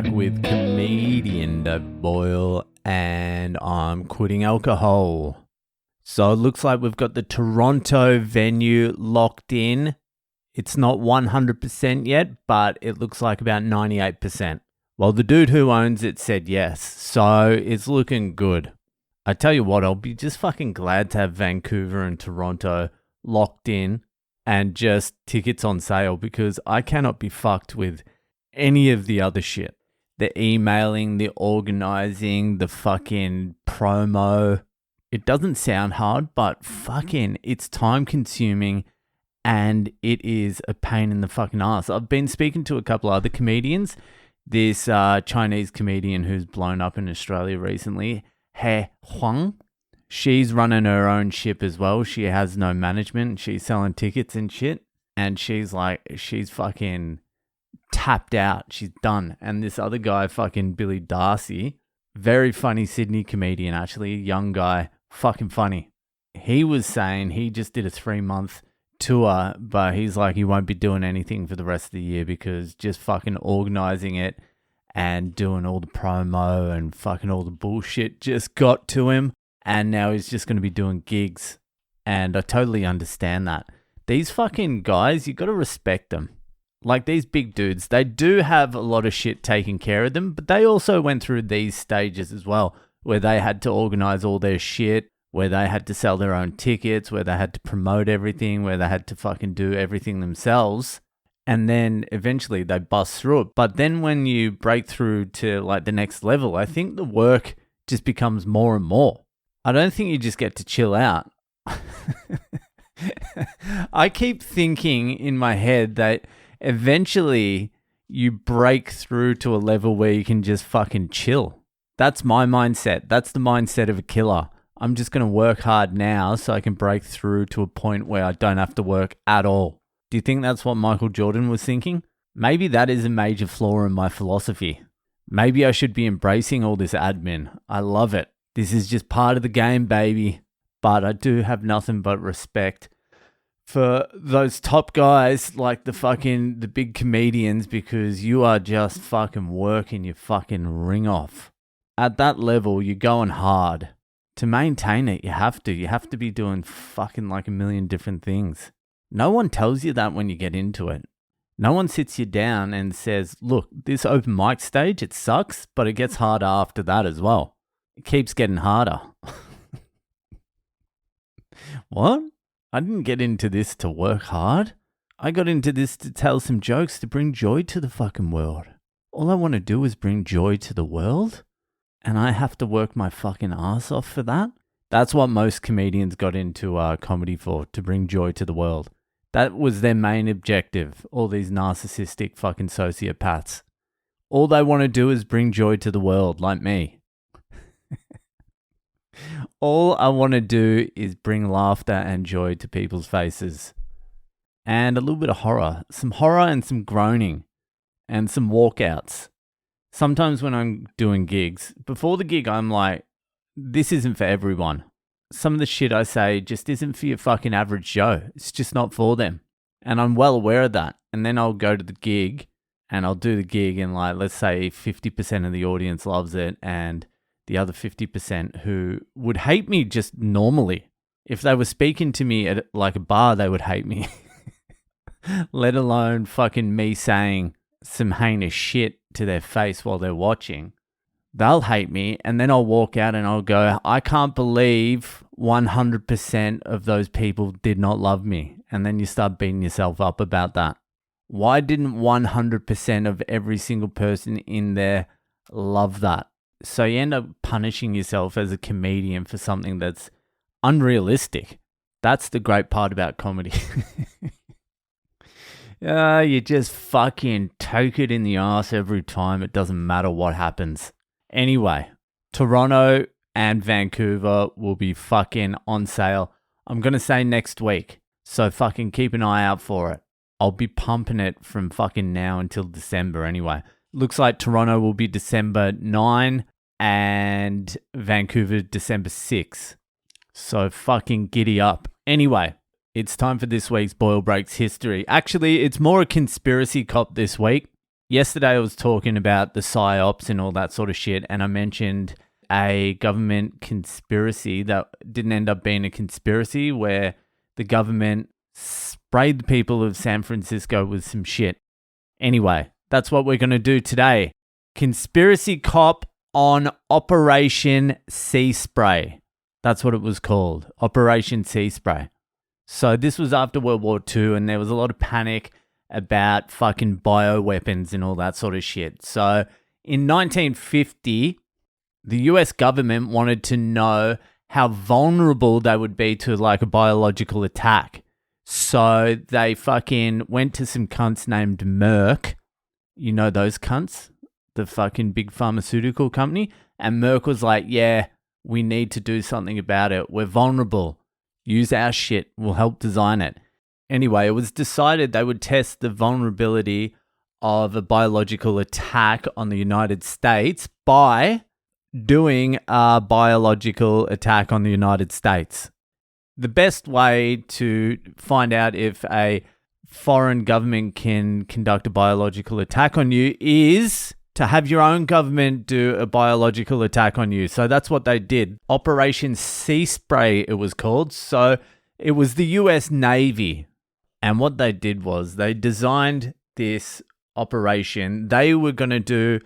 back with comedian Boyle, and I'm quitting alcohol. So it looks like we've got the Toronto venue locked in. It's not 100% yet, but it looks like about 98%. Well, the dude who owns it said yes, so it's looking good. I tell you what, I'll be just fucking glad to have Vancouver and Toronto locked in and just tickets on sale, because I cannot be fucked with any of the other shit. The emailing, the organizing, the fucking promo. It doesn't sound hard, but fucking it's time consuming and it is a pain in the fucking ass. I've been speaking to a couple other comedians. This Chinese comedian who's blown up in Australia recently, He Huang. She's running her own ship as well. She has no management. She's selling tickets and shit. And she's fucking tapped out. She's done. And this other guy, fucking Billy Darcy, very funny Sydney comedian, actually, young guy, fucking funny. He was saying he just did a 3-month tour, but he's like, he won't be doing anything for the rest of the year because just fucking organizing it and doing all the promo and fucking all the bullshit just got to him. And now he's just going to be doing gigs. And I totally understand that. These fucking guys, you got to respect them. Like these big dudes, they do have a lot of shit taken care of them, but they also went through these stages as well, where they had to organize all their shit, where they had to sell their own tickets, where they had to promote everything, where they had to fucking do everything themselves. And then eventually they bust through it. But then when you break through to like the next level, I think the work just becomes more and more. I don't think you just get to chill out. I keep thinking in my head that eventually you break through to a level where you can just fucking chill. That's my mindset. That's the mindset of a killer. I'm just going to work hard now so I can break through to a point where I don't have to work at all. Do you think that's what Michael Jordan was thinking? Maybe that is a major flaw in my philosophy. Maybe I should be embracing all this admin. I love it. This is just part of the game, baby. But I do have nothing but respect for those top guys like the big comedians, because you are just fucking working your fucking ring off. At that level, you're going hard. To maintain it, you have to. You have to be doing fucking like a million different things. No one tells you that when you get into it. No one sits you down and says, look, this open mic stage, it sucks, but it gets harder after that as well. It keeps getting harder. What? I didn't get into this to work hard. I got into this to tell some jokes to bring joy to the fucking world. All I want to do is bring joy to the world, and I have to work my fucking ass off for that? That's what most comedians got into comedy for, to bring joy to the world. That was their main objective, all these narcissistic fucking sociopaths. All they want to do is bring joy to the world, like me. All I want to do is bring laughter and joy to people's faces. And a little bit of horror. Some horror and some groaning. And some walkouts. Sometimes when I'm doing gigs, before the gig I'm like, this isn't for everyone. Some of the shit I say just isn't for your fucking average Joe. It's just not for them. And I'm well aware of that. And then I'll go to the gig and I'll do the gig, and like, let's say 50% of the audience loves it, and the other 50% who would hate me just normally. If they were speaking to me at like a bar, they would hate me. Let alone fucking me saying some heinous shit to their face while they're watching. They'll hate me, and then I'll walk out and I'll go, I can't believe 100% of those people did not love me. And then you start beating yourself up about that. Why didn't 100% of every single person in there love that? So you end up punishing yourself as a comedian for something that's unrealistic. That's the great part about comedy. You just fucking take it in the ass every time. It doesn't matter what happens. Anyway, Toronto and Vancouver will be fucking on sale. I'm going to say next week. So fucking keep an eye out for it. I'll be pumping it from fucking now until December anyway. Looks like Toronto will be December 9 and Vancouver December 6. So fucking giddy up. Anyway, it's time for this week's Boyle Breaks history. Actually, it's more a conspiracy cop this week. Yesterday I was talking about the psyops and all that sort of shit, and I mentioned a government conspiracy that didn't end up being a conspiracy, where the government sprayed the people of San Francisco with some shit. Anyway, that's what we're going to do today. Conspiracy cop on Operation Sea Spray. That's what it was called, Operation Sea Spray. So this was after World War II, and there was a lot of panic about fucking bioweapons and all that sort of shit. So in 1950, the US government wanted to know how vulnerable they would be to like a biological attack. So they fucking went to some cunts named Merck. You know those cunts? The fucking big pharmaceutical company. And Merck was like, yeah, we need to do something about it. We're vulnerable. Use our shit. We'll help design it. Anyway, it was decided they would test the vulnerability of a biological attack on the United States by doing a biological attack on the United States. The best way to find out if a foreign government can conduct a biological attack on you is to have your own government do a biological attack on you. So that's what they did. Operation Sea Spray, it was called. So it was the US Navy. And what they did was they designed this operation. They were going to do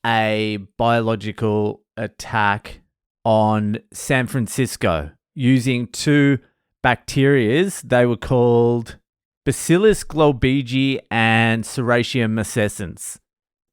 a biological attack on San Francisco using two bacterias. They were called Bacillus globigii and Serratia marcescens.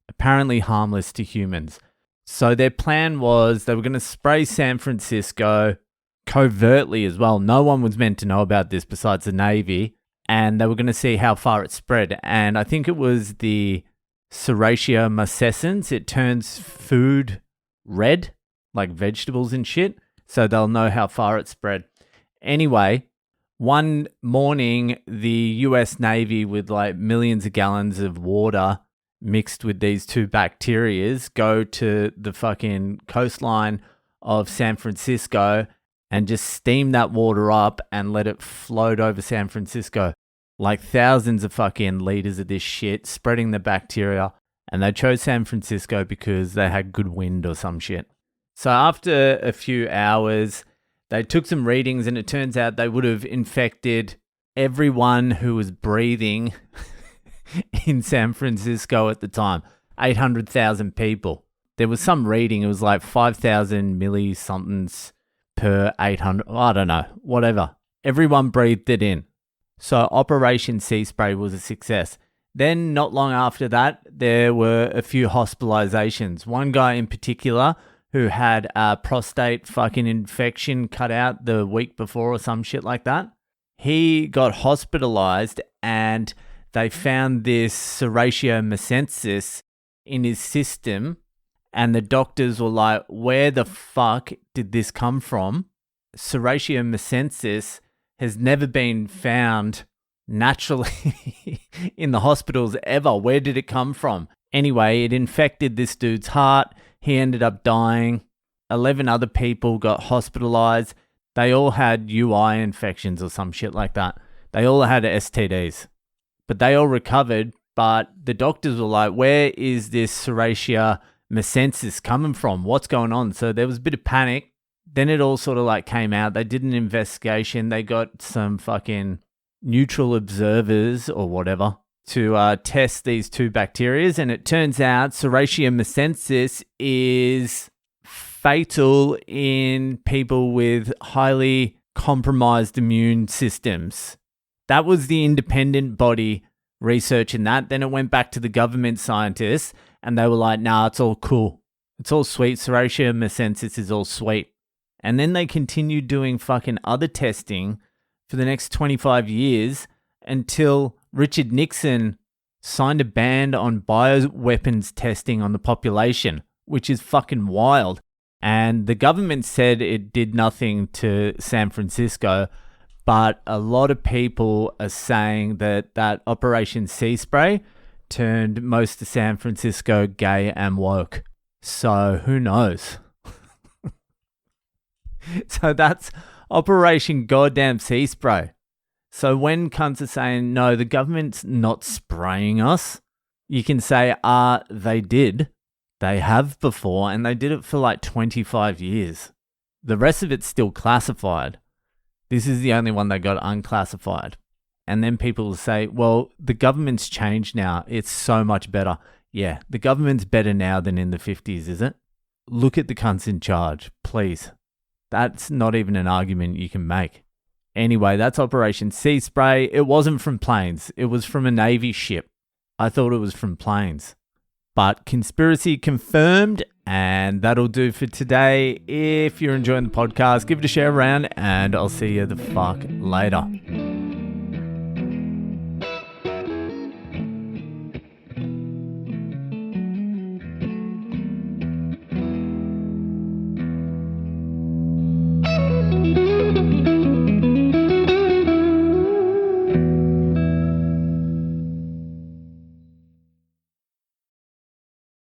Apparently harmless to humans. So their plan was they were going to spray San Francisco covertly as well. No one was meant to know about this besides the Navy. And they were going to see how far it spread. And I think it was the Serratia marcescens. It turns food red, like vegetables and shit. So they'll know how far it spread. Anyway, one morning, the US Navy, with like millions of gallons of water mixed with these two bacterias, go to the fucking coastline of San Francisco and just steam that water up and let it float over San Francisco. Like thousands of fucking liters of this shit spreading the bacteria. And they chose San Francisco because they had good wind or some shit. So after a few hours, they took some readings, and it turns out they would have infected everyone who was breathing in San Francisco at the time. 800,000 people. There was some reading, it was like 5,000 milli-somethings per 800. I don't know, whatever. Everyone breathed it in. So Operation Sea Spray was a success. Then not long after that, there were a few hospitalizations. One guy in particular who had a prostate fucking infection cut out the week before or some shit like that. He got hospitalized and they found this Serratia marcescens in his system. And the doctors were like, where the fuck did this come from? Serratia marcescens has never been found naturally in the hospitals ever. Where did it come from? Anyway, it infected this dude's heart. He ended up dying. 11 other people got hospitalized. They all had UI infections or some shit like that. They all had STDs. But they all recovered. But the doctors were like, where is this Serratia marcescens coming from? What's going on? So there was a bit of panic. Then it all sort of like came out. They did an investigation. They got some fucking neutral observers or whatever to test these two bacteria. And it turns out Serratia marcescens is fatal in people with highly compromised immune systems. That was the independent body researching that. Then it went back to the government scientists and they were like, nah, it's all cool. It's all sweet. Serratia marcescens is all sweet. And then they continued doing fucking other testing for the next 25 years until Richard Nixon signed a ban on bioweapons testing on the population, which is fucking wild. And the government said it did nothing to San Francisco, but a lot of people are saying that that Operation Sea Spray turned most of San Francisco gay and woke. So who knows? So that's Operation Goddamn Sea Spray. So when cunts are saying, no, the government's not spraying us, You can say, they did. They have before, and they did it for like 25 years. The rest of it's still classified. This is the only one that got unclassified. And then people will say, well, the government's changed now. It's so much better. Yeah, the government's better now than in the 50s, is it? Look at the cunts in charge, please. That's not even an argument you can make. Anyway, that's Operation Sea Spray. It wasn't from planes. It was from a Navy ship. I thought it was from planes. But conspiracy confirmed, and that'll do for today. If you're enjoying the podcast, give it a share around, and I'll see you the fuck later.